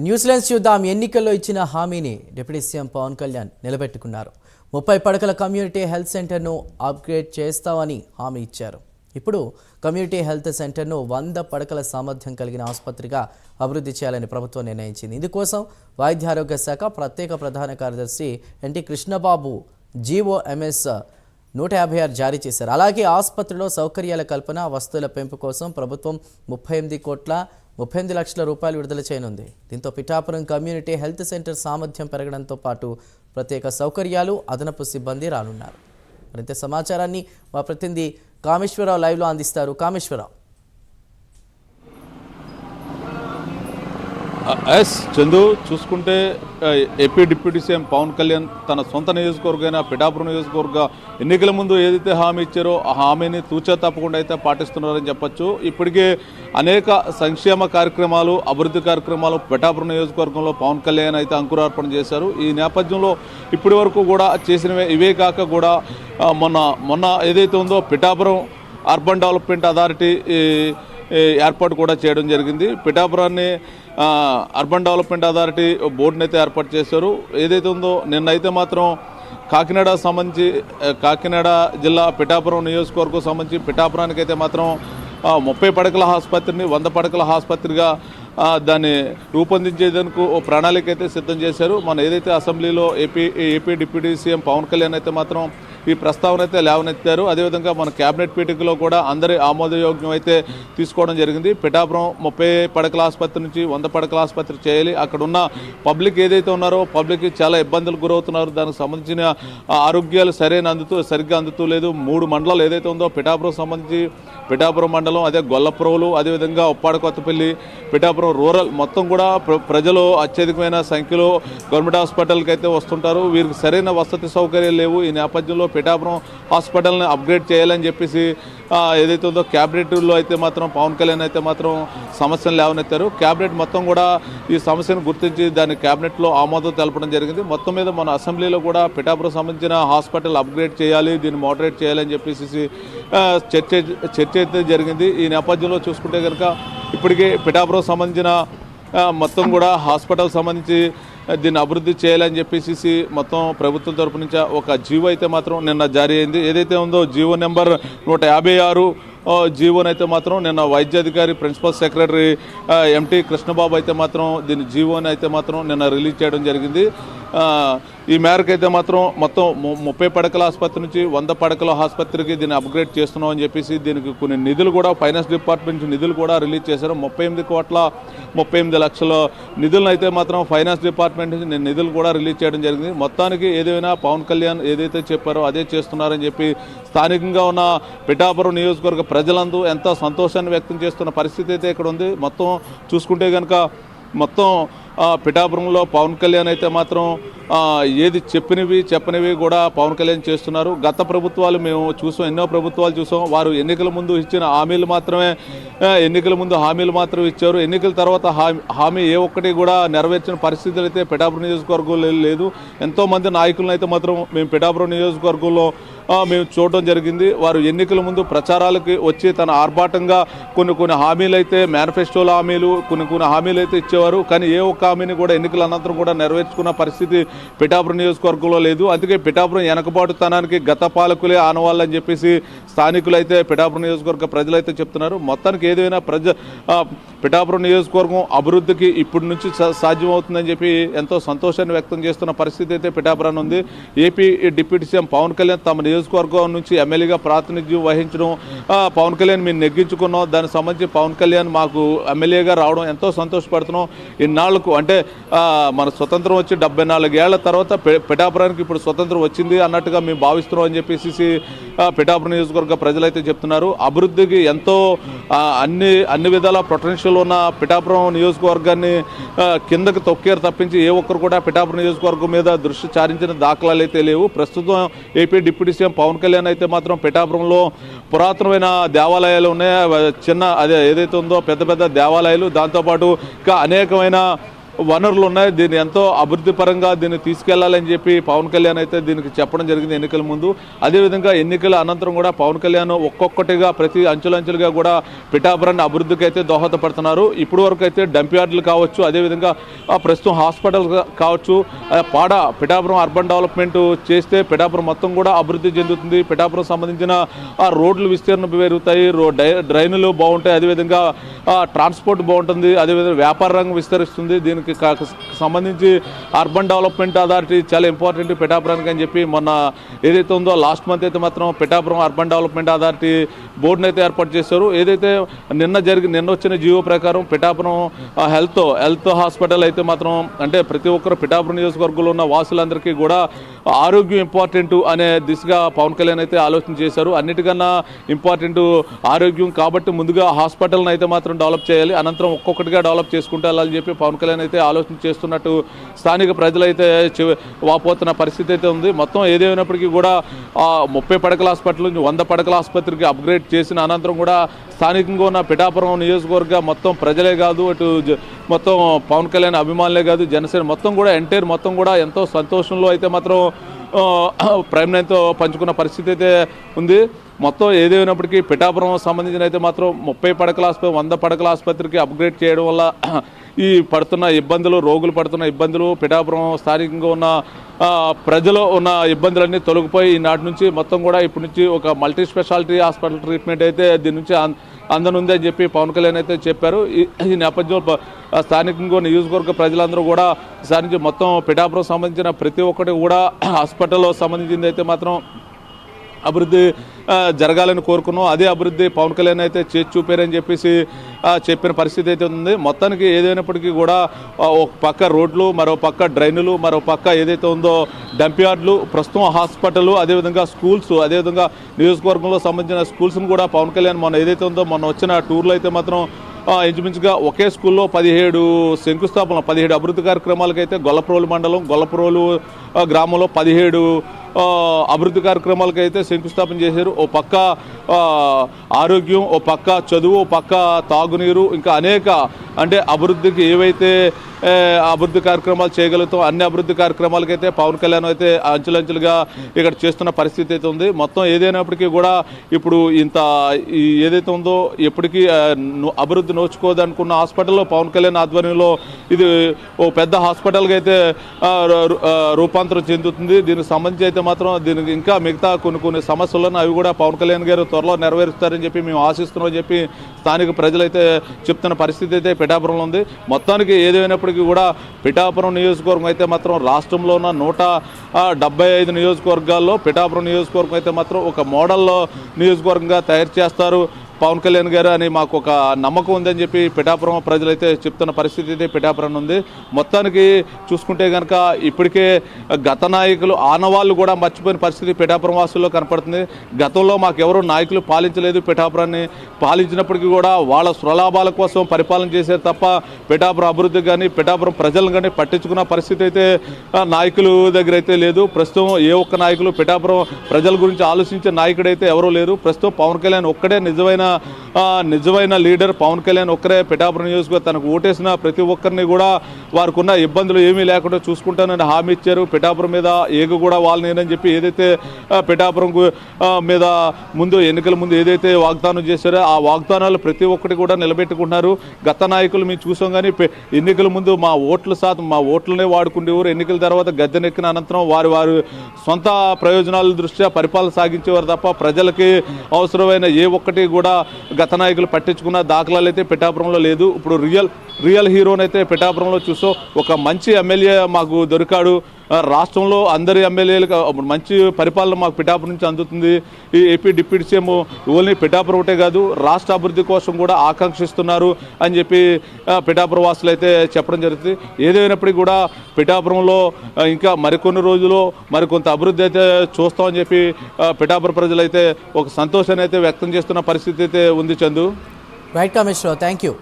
New Zealand చూద్దాం. ఎన్నికల్లో ఇచ్చిన హామీని డిప్యూటీ సీఎం పవన్ కళ్యాణ్ నిలబెట్టుకున్నారు. 30 పడకల కమ్యూనిటీ హెల్త్ సెంటర్ను అప్గ్రేడ్ చేస్తామని హామీ ఇచ్చారు. ఇప్పుడు కమ్యూనిటీ హెల్త్ సెంటర్ను 100 పడకల సామర్థ్యం కలిగిన ఆసుపత్రిగా అభివృద్ధి చేయాలని ప్రభుత్వం నిర్ణయించింది. ఇందుకోసం వైద్య ఆరోగ్య శాఖ ప్రత్యేక ప్రధాన కార్యదర్శి ఎన్టీ కృష్ణబాబు జీఓఎంఎస్ 156 జారీ చేశారు. అలాగే ఆసుపత్రిలో సౌకర్యాల కల్పన, వస్తువుల పెంపు కోసం ప్రభుత్వం 38 లక్షల రూపాయలు విడుదల చేయనుంది. దీంతో పిఠాపురం కమ్యూనిటీ హెల్త్ సెంటర్ సామర్థ్యం పెరగడంతో పాటు ప్రత్యేక సౌకర్యాలు, అదనపు సిబ్బంది రానున్నారు. మరింత సమాచారాన్ని మా ప్రతినిధి కామేశ్వరరావు లైవ్లో అందిస్తారు. కామేశ్వరరావు. చందు, చూసుకుంటే AP deputy CM Pawan Kalyan తన సొంత నియోజకవర్గమైన పిఠాపురం నియోజకవర్గ ఎన్నికల ముందు ఏదైతే హామీ ఇచ్చారో ఆ హామీని తూచా తప్పకుండా అయితే పాటిస్తున్నారని చెప్పొచ్చు. ఇప్పటికే అనేక సంక్షేమ కార్యక్రమాలు, అభివృద్ధి కార్యక్రమాలు పిఠాపురం నియోజకవర్గంలో పవన్ కళ్యాణ్ అయితే అంకురార్పణ చేశారు. ఈ నేపథ్యంలో ఇప్పటి వరకు కూడా చేసినవే ఇవే కాక కూడా మొన్న ఏదైతే ఉందో పిఠాపురం అర్బన్ డెవలప్మెంట్ అథారిటీ ఏర్పాటు కూడా చేయడం జరిగింది. పిఠాపురాన్ని అర్బన్ డెవలప్మెంట్ అథారిటీ బోర్డుని అయితే ఏర్పాటు చేశారు. ఏదైతే ఉందో నిన్నైతే మాత్రం కాకినాడ జిల్లా పిఠాపురం నియోజకవర్గం సంబంధించి పిఠాపురానికి అయితే మాత్రం 30 పడకల ఆసుపత్రిని 100 పడకల ఆసుపత్రిగా దాన్ని రూపొందించేందుకు ఓ ప్రణాళిక అయితే సిద్ధం చేశారు. మన ఏదైతే అసెంబ్లీలో AP deputy CM Pawan Kalyan అయితే మాత్రం ఈ ప్రస్తావన అయితే లేవనెత్తారు. అదేవిధంగా మన కేబినెట్ మీటింగ్లో కూడా అందరి ఆమోదయోగ్యం అయితే తీసుకోవడం జరిగింది. పిఠాపురం 30 పడకల ఆసుపత్రి నుంచి 100 పడకల ఆసుపత్రి చేయాలి. అక్కడ ఉన్న పబ్లిక్ ఏదైతే ఉన్నారో పబ్లిక్ చాలా ఇబ్బందులు గురవుతున్నారు. దానికి సంబంధించిన ఆరోగ్యాలు సరిగ్గా అందుతూ లేదు. 3 మండలాలు ఏదైతే ఉందో పిఠాపురం సంబంధించి పిఠాపురం మండలం, అదే గొల్లపురవులు, అదేవిధంగా ఉప్పాడ కొత్తపల్లి, పిఠాపురం రూరల్ మొత్తం కూడా ప్రజలు అత్యధికమైన సంఖ్యలో గవర్నమెంట్ హాస్పిటల్కి అయితే వస్తుంటారు. వీరికి సరైన వసతి సౌకర్యాలు లేవు. ఈ నేపథ్యంలో పిఠాపురం హాస్పిటల్ని అప్గ్రేడ్ చేయాలని చెప్పేసి ఏదైతే ఉందో క్యాబినెట్లో అయితే మాత్రం పవన్ కళ్యాణ్ అయితే మాత్రం సమస్యను లేవనెత్తారు. క్యాబినెట్ మొత్తం కూడా ఈ సమస్యను గుర్తించి దాన్ని క్యాబినెట్లో ఆమోదం తెలపడం జరిగింది. మొత్తం మీద మన అసెంబ్లీలో కూడా పిఠాపురం సంబంధించిన హాస్పిటల్ అప్గ్రేడ్ చేయాలి, దీన్ని మోడరేట్ చేయాలని చెప్పేసి చర్చ అయితే జరిగింది. ఈ నేపథ్యంలో చూసుకుంటే కనుక ఇప్పటికే పిఠాపురం సంబంధించిన మొత్తం కూడా హాస్పిటల్ సంబంధించి దీన్ని అభివృద్ధి చేయాలని చెప్పేసి మొత్తం ప్రభుత్వం తరపు నుంచి ఒక జీవో అయితే మాత్రం నిన్న జారీ అయింది. ఏదైతే ఉందో జీవో నెంబర్ 156 జీవోనైతే మాత్రం నిన్న వైద్యాధికారి ప్రిన్సిపల్ సెక్రటరీ ఎంటీ కృష్ణబాబు అయితే మాత్రం దీని జీవోని అయితే మాత్రం నిన్న రిలీజ్ చేయడం జరిగింది. ఈ మేరకు అయితే మాత్రం మొత్తం 30 పడకల ఆసుపత్రి నుంచి 100 పడకల ఆసుపత్రికి దీన్ని అప్గ్రేడ్ చేస్తున్నాం అని చెప్పేసి దీనికి కొన్ని నిధులు కూడా ఫైనాన్స్ డిపార్ట్మెంట్ నుంచి నిధులు కూడా రిలీజ్ చేశారు. 38 లక్షల నిధులను అయితే మాత్రం ఫైనాన్స్ డిపార్ట్మెంట్ నుంచి నిధులు కూడా రిలీజ్ చేయడం జరిగింది. మొత్తానికి ఏదైనా పవన్ కళ్యాణ్ ఏదైతే చెప్పారో అదే చేస్తున్నారని చెప్పి స్థానికంగా ఉన్న పిఠాపురం నియోజకవర్గ ప్రజలందరూ ఎంతో సంతోషాన్ని వ్యక్తం చేస్తున్న పరిస్థితి అయితే ఇక్కడ ఉంది. మొత్తం చూసుకుంటే కనుక మొత్తం పిఠాపురంలో పవన్ కళ్యాణ్ అయితే మాత్రం ఏది చెప్పనివి కూడా పవన్ కళ్యాణ్ చేస్తున్నారు. గత ప్రభుత్వాలు మేము చూసాం, ఎన్నో ప్రభుత్వాలు చూసాం. వారు ఎన్నికల ముందు ఇచ్చిన హామీలు మాత్రమే ఇచ్చారు. ఎన్నికల తర్వాత హామీ ఏ ఒక్కటి కూడా నెరవేర్చిన పరిస్థితులు అయితే పిఠాపురం నియోజకవర్గంలో లేదు. ఎంతోమంది నాయకులను అయితే మాత్రం మేము పిఠాపురం నియోజకవర్గంలో మేము చూడడం జరిగింది. వారు ఎన్నికల ముందు ప్రచారాలకి వచ్చి తన ఆర్భాటంగా కొన్ని హామీలు అయితే మేనిఫెస్టోల హామీలు కొన్ని హామీలు అయితే ఇచ్చేవారు. కానీ ఏ ఒక్క హామీని కూడా ఎన్నికల అనంతరం కూడా నెరవేర్చుకున్న పరిస్థితి పిఠాపురం నియోజకవర్గంలో లేదు. అందుకే పిఠాపురం వెనకబాటుతనానికి గత పాలకులే ఆనవాళ్ళని చెప్పేసి స్థానికులు అయితే పిఠాపురం నియోజకవర్గ ప్రజలు అయితే చెప్తున్నారు. మొత్తానికి ఏదైనా పిఠాపురం నియోజకవర్గం అభివృద్ధికి ఇప్పటి నుంచి సాధ్యమవుతుందని చెప్పి ఎంతో సంతోషాన్ని వ్యక్తం చేస్తున్న పరిస్థితి అయితే పిఠాపురం ఉంది. AP deputy CM Pawan Kalyan తమ నియోజకవర్గం నుంచి ఎమ్మెల్యేగా ప్రాతినిధ్యం వహించడం, పవన్ కళ్యాణ్ మేము నెగ్గించుకున్నాం, దానికి సంబంధించి పవన్ కళ్యాణ్ మాకు ఎమ్మెల్యేగా రావడం ఎంతో సంతోషపడుతున్నాం. ఇన్నాళ్లకు అంటే మన స్వతంత్రం వచ్చి 74 ఏళ్ల తర్వాత పిఠాపురానికి ఇప్పుడు స్వతంత్రం వచ్చింది అన్నట్టుగా మేము భావిస్తున్నాం అని చెప్పేసి పిఠాపురం నియోజకవర్గ ప్రజలైతే చెప్తున్నారు. అభివృద్ధికి ఎంతో అన్ని విధాల పొటెన్షియల్ ఉన్న పిఠాపురం నియోజకవర్గాన్ని కిందకి తొక్కేరు తప్పించి ఏ ఒక్కరు కూడా పిఠాపురం నియోజకవర్గం మీద దృష్టి సారించిన దాఖలాలు అయితే లేవు. ప్రస్తుతం AP deputy CM Pawan Kalyan అయితే మాత్రం పిఠాపురంలో పురాతనమైన దేవాలయాలు ఉన్నాయి. అదే ఏదైతే ఉందో పెద్ద దేవాలయాలు, దాంతోపాటు ఇంకా అనేకమైన వనరులు ఉన్నాయి, దీన్ని ఎంతో అభివృద్ధి పరంగా దీన్ని తీసుకెళ్లాలని చెప్పి పవన్ కళ్యాణ్ అయితే దీనికి చెప్పడం జరిగింది ఎన్నికల ముందు. అదేవిధంగా ఎన్నికల అనంతరం కూడా పవన్ కళ్యాణ్ ఒక్కొక్కటిగా ప్రతి అంచులంచులుగా కూడా పిఠాపురాన్ని అభివృద్ధికి అయితే దోహదపడుతున్నారు. ఇప్పటి వరకు అయితే డంప్ యార్డులు కావచ్చు, అదేవిధంగా ప్రస్తుతం హాస్పిటల్ కావచ్చు, పిఠాపురం అర్బన్ డెవలప్మెంట్ చేస్తే పిఠాపురం మొత్తం కూడా అభివృద్ధి చెందుతుంది. పిఠాపురం సంబంధించిన రోడ్లు విస్తీర్ణం పెరుగుతాయి, డ్రైన్లు బాగుంటాయి, అదేవిధంగా ట్రాన్స్పోర్ట్ బాగుంటుంది, అదేవిధంగా వ్యాపార రంగం విస్తరిస్తుంది. దీనికి సంబంధించి అర్బన్ డెవలప్మెంట్ అథారిటీ చాలా ఇంపార్టెంట్ పిఠాపురానికి అని చెప్పి మొన్న ఏదైతే ఉందో లాస్ట్ మంత్ అయితే మాత్రం పిఠాపురం అర్బన్ డెవలప్మెంట్ అథారిటీ బోర్డును అయితే ఏర్పాటు చేశారు. ఏదైతే నిన్న వచ్చిన జియో ప్రకారం పిఠాపురం హెల్త్ హాస్పిటల్ అయితే మాత్రం అంటే ప్రతి ఒక్కరు పిఠాపురం నియోజకవర్గంలో ఉన్న వాసులందరికీ కూడా ఆరోగ్యం ఇంపార్టెంట్ అనే దిశగా పవన్ కళ్యాణ్ అయితే ఆలోచన చేశారు. అన్నిటికన్నా ఇంపార్టెంట్ ఆరోగ్యం కాబట్టి ముందుగా హాస్పిటల్ని అయితే మాత్రం డెవలప్ చేయాలి, అనంతరం ఒక్కొక్కటిగా డెవలప్ చేసుకుంటూ వెళ్ళాలని చెప్పి పవన్ కళ్యాణ్ అయితే ఆలోచన చేస్తున్నట్టు స్థానిక ప్రజలైతే వాపోతున్న పరిస్థితి అయితే ఉంది. మొత్తం ఏదేమైనప్పటికీ కూడా 30 పడకల హాస్పిటల్ నుంచి 100 పడకల ఆసుపత్రికి అప్గ్రేడ్ చేసిన అనంతరం కూడా స్థానికంగా ఉన్న పిఠాపురం నియోజకవర్గ మొత్తం ప్రజలే కాదు, అటు మొత్తం పవన్ కళ్యాణ్ అభిమానులే కాదు, జనసేన మొత్తం కూడా ఎంటైర్ మొత్తం కూడా ఎంతో సంతోషంలో అయితే మాత్రం ప్రైమ్ లైన్తో పంచుకున్న పరిస్థితి అయితే ఉంది. మొత్తం ఏదేమైనప్పటికీ పిఠాపురం సంబంధించిన అయితే మాత్రం 30 పడకల ఆసుపత్రి 100 పడకల ఆసుపత్రికి అప్గ్రేడ్ చేయడం వల్ల ఈ పడుతున్న ఇబ్బందులు, రోగులు పడుతున్న ఇబ్బందులు, పిఠాపురం స్థానికంగా ఉన్న ప్రజలు ఉన్న ఇబ్బందులన్నీ తొలగిపోయి ఈనాటి నుంచి మొత్తం కూడా ఇప్పటి నుంచి ఒక మల్టీ స్పెషాలిటీ హాస్పిటల్ ట్రీట్మెంట్ అయితే దీని నుంచి అందనుంది అని చెప్పి పవన్ కళ్యాణ్ అయితే చెప్పారు. ఈ నేపథ్యంలో స్థానికంగా నియోజకవర్గ ప్రజలందరూ కూడా ఈసారి నుంచి మొత్తం పిఠాపురం సంబంధించిన ప్రతి ఒక్కటి కూడా హాస్పిటల్లో సంబంధించింది అయితే మాత్రం అభివృద్ధి జరగాలని కోరుకున్నాం. అదే అభివృద్ధి పవన్ కళ్యాణ్ అయితే చేసి చూపారని చెప్పేసి చెప్పిన పరిస్థితి అయితే ఉంది. మొత్తానికి ఏదైనప్పటికీ కూడా ఒక పక్క రోడ్లు, మరో పక్క డ్రైన్లు, మరో పక్క ఏదైతే ఉందో డంప్ యార్డులు, ప్రస్తుతం హాస్పిటల్, అదేవిధంగా స్కూల్స్, అదేవిధంగా నియోజకవర్గంలో సంబంధించిన స్కూల్స్ని కూడా పవన్ కళ్యాణ్ మొన్న ఏదైతే ఉందో మొన్న వచ్చిన టూర్లో అయితే మాత్రం ఇంచుమించుగా ఒకే స్కూల్లో 17 శంకుస్థాపన 17 అభివృద్ధి కార్యక్రమాలకైతే గొల్లప్రోలు మండలం గొల్లప్రోలు గ్రామంలో 17 అభివృద్ధి కార్యక్రమాలకు అయితే శంకుస్థాపన చేశారు. ఓ పక్క ఆరోగ్యం, ఓ పక్క చదువు, ఓ పక్క తాగునీరు, ఇంకా అనేక అంటే అభివృద్ధికి ఏవైతే అభివృద్ధి కార్యక్రమాలు చేయగలుగుతాం అన్ని అభివృద్ధి కార్యక్రమాలకైతే పవన్ కళ్యాణ్ అయితే అంచులంచులుగా ఇక్కడ చేస్తున్న పరిస్థితి అయితే ఉంది. మొత్తం ఏదైనప్పటికీ కూడా ఇప్పుడు ఇంత ఏదైతే ఉందో ఎప్పటికీ అభివృద్ధి నోచుకోదనుకున్న హాస్పిటల్లో పవన్ కళ్యాణ్ ఆధ్వర్యంలో ఇది ఓ పెద్ద హాస్పిటల్గా అయితే రూపాంతరం చెందుతుంది. దీనికి సంబంధించి అయితే మాత్రం దీనికి ఇంకా మిగతా కొన్ని సమస్యలను అవి కూడా పవన్ కళ్యాణ్ గారు త్వరలో నెరవేరుస్తారని చెప్పి మేము ఆశిస్తున్నామని చెప్పి స్థానిక ప్రజలైతే చెప్తున్న పరిస్థితి అయితే పిఠాపురంలో ఉంది. మొత్తానికి ఏదైనప్పటికీ కూడా పిఠాపురం నియోజకవర్గం అయితే మాత్రం రాష్ట్రంలో ఉన్న 175 నియోజకవర్గాల్లో పిఠాపురం నియోజకవర్గం అయితే మాత్రం ఒక మోడల్ నియోజకవర్గంగా తయారు చేస్తారు పవన్ కళ్యాణ్ గారు అని మాకు ఒక నమ్మకం ఉందని చెప్పి పిఠాపురం ప్రజలైతే చెప్తున్న పరిస్థితి అయితే పిఠాపురం ఉంది. మొత్తానికి చూసుకుంటే కనుక ఇప్పటికే గత నాయకులు ఆనవాళ్ళు కూడా మర్చిపోయిన పరిస్థితి పిఠాపురం వాసుల్లో కనపడుతుంది. గతంలో మాకెవరూ నాయకులు పాలించలేదు, పిఠాపురాన్ని పాలించినప్పటికీ కూడా వాళ్ళ స్వలాభాల కోసం పరిపాలన చేశారు తప్ప పిఠాపురం అభివృద్ధి కానీ పిఠాపురం ప్రజలను కానీ పట్టించుకున్న పరిస్థితి అయితే నాయకులు దగ్గర అయితే లేదు. ప్రస్తుతం ఏ ఒక్క నాయకులు పిఠాపురం ప్రజల గురించి ఆలోచించే నాయకుడైతే ఎవరూ లేరు. ప్రస్తుతం పవన్ కళ్యాణ్ ఒక్కడే నిజమైన లీడర్. పవన్ కళ్యాణ్ ఒక్కరే పిఠాపురం నియోజకవర్గం తనకు ఓటేసిన ప్రతి ఒక్కరిని కూడా వారికి ఉన్న ఇబ్బందులు ఏమీ లేకుండా చూసుకుంటానని హామీ ఇచ్చారు. పిఠాపురం మీద ఏగు కూడా వాళ్ళనేనని చెప్పి ఏదైతే పిఠాపురం మీద ఎన్నికల ముందు ఏదైతే వాగ్దానం చేశారో ఆ వాగ్దానాలు ప్రతి ఒక్కటి కూడా నిలబెట్టుకుంటున్నారు. గత నాయకులు మేము చూసాం కానీ ఎన్నికల ముందు మా ఓట్లనే వాడుకునేవారు. ఎన్నికల తర్వాత గద్దెనెక్కిన అనంతరం వారి సొంత ప్రయోజనాల దృష్ట్యా పరిపాలన సాగించేవారు తప్ప ప్రజలకి అవసరమైన ఏ ఒక్కటి కూడా గత నాయకులు పట్టించుకున్న దాఖలాలు అయితే పిఠాపురంలో లేదు. ఇప్పుడు రియల్ హీరోనైతే పిఠాపురంలో చూసో ఒక మంచి ఎమ్మెల్యే మాకు దొరికాడు. రాష్ట్రంలో అందరి ఎమ్మెల్యేలకు మంచి పరిపాలన మాకు పిఠాపురం నుంచి అందుతుంది. ఈ AP deputy CM only Pithapuram ఒకటే కాదు రాష్ట్ర అభివృద్ధి కోసం కూడా ఆకాంక్షిస్తున్నారు అని చెప్పి పిఠాపురం వాసులు అయితే చెప్పడం జరుగుతుంది. ఏదైనప్పటికీ కూడా పిఠాపురంలో ఇంకా మరికొన్ని రోజుల్లో మరికొంత అభివృద్ధి అయితే చూస్తామని చెప్పి పిఠాపురం ప్రజలైతే ఒక సంతోషాన్ని అయితే వ్యక్తం చేస్తున్న పరిస్థితి అయితే ఉంది. Chandu. Right Kameswara Rao, thank you.